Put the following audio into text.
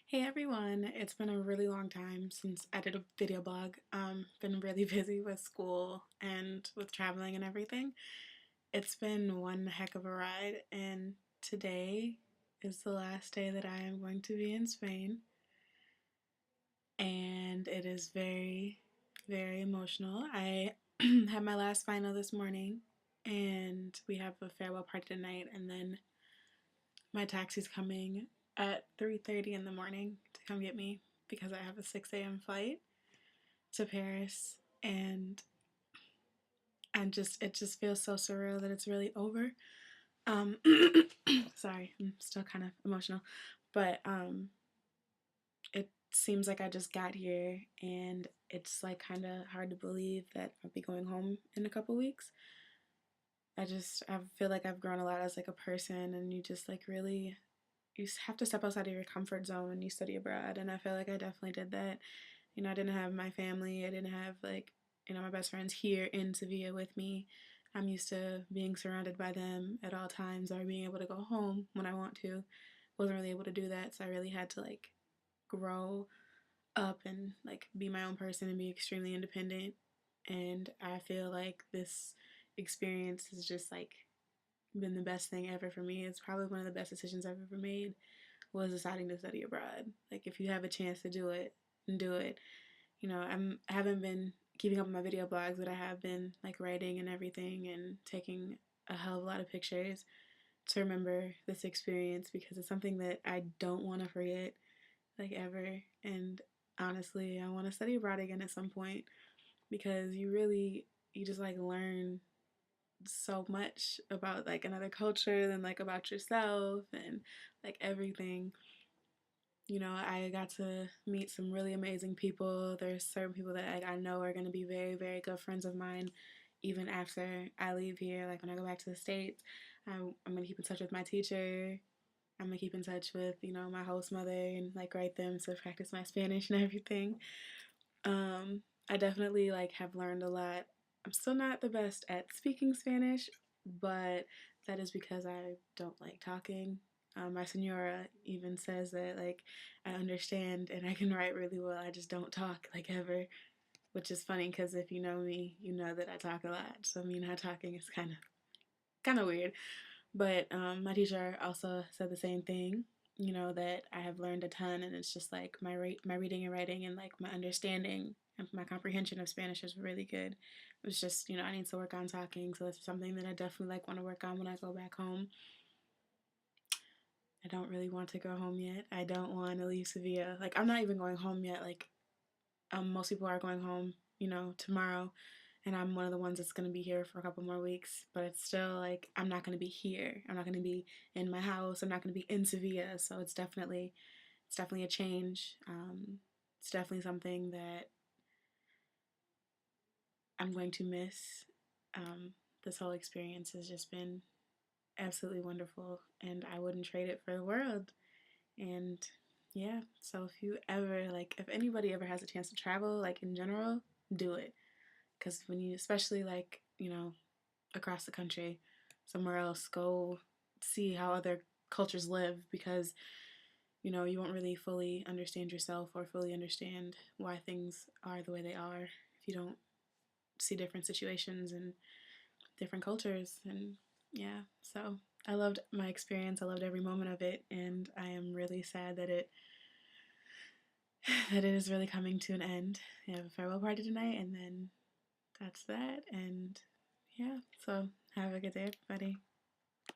Hey everyone, it's been a really long time since I did a video blog. Been really busy with school and with traveling and everything. It's been one heck of a ride, and today is the last day that I am going to be in Spain, and it is very, very emotional. I had my last final this morning, and we have a farewell party tonight, and then my taxi's coming at 3:30 in the morning to come get me because I have a 6 a.m. flight to Paris, and it just feels so surreal that it's really over. Um sorry, I'm still kind of emotional, but it seems like I just got here, and it's like kind of hard to believe that I'll be going home in a couple weeks. I feel like I've grown a lot as like a person, and you just like really you have to step outside of your comfort zone when you study abroad, and I feel like I definitely did that. I didn't have my family. I didn't have like, my best friends here in Sevilla with me. I'm used to being surrounded by them at all times or being able to go home when I want to. Wasn't really able to do that, so I really had to like grow up and like be my own person and be extremely independent. And I feel like this experience has just like been the best thing ever for me. It's probably one of the best decisions I've ever made, was deciding to study abroad. Like if you have a chance to do it, do it. I haven't been keeping up with my video blogs, but I have been like writing and everything and taking a hell of a lot of pictures to remember this experience because it's something that I don't want to forget, like ever. And honestly, I want to study abroad again at some point because you just like learn so much about like another culture than like about yourself and like everything. I got to meet some really amazing people. There's certain people that I know are going to be very, very good friends of mine even after I leave here. Like when I go back to the States, I'm going to keep in touch with my teacher. I'm going to keep in touch with, my host mother and like write them to practice my Spanish and everything. I definitely like have learned a lot. I'm still not the best at speaking Spanish, but that is because I don't like talking. My senora even says that like I understand and I can write really well. I just don't talk like ever, which is funny because if you know me, you know that I talk a lot. So me not talking is kind of weird. But my teacher also said the same thing. That I have learned a ton, and it's just like my reading and writing and like my understanding and my comprehension of Spanish is really good. It was just I need to work on talking, so that's something that I definitely like want to work on when I go back home. I don't really want to go home yet. I don't want to leave Sevilla. Like I'm not even going home yet. Like most people are going home, tomorrow, and I'm one of the ones that's going to be here for a couple more weeks. But it's still like I'm not going to be here. I'm not going to be in my house. I'm not going to be in Sevilla. So it's definitely a change. It's definitely something that I'm going to miss. This whole experience has just been absolutely wonderful, and I wouldn't trade it for the world. And yeah, so if anybody ever has a chance to travel, like in general, do it. Because when you, especially like, across the country, somewhere else, go see how other cultures live because, you won't really fully understand yourself or fully understand why things are the way they are if you don't see different situations and different cultures. And yeah, so I loved my experience. I loved every moment of it. And I am really sad that it is really coming to an end. We have a farewell party tonight, and then that's that. And yeah, so have a good day, everybody.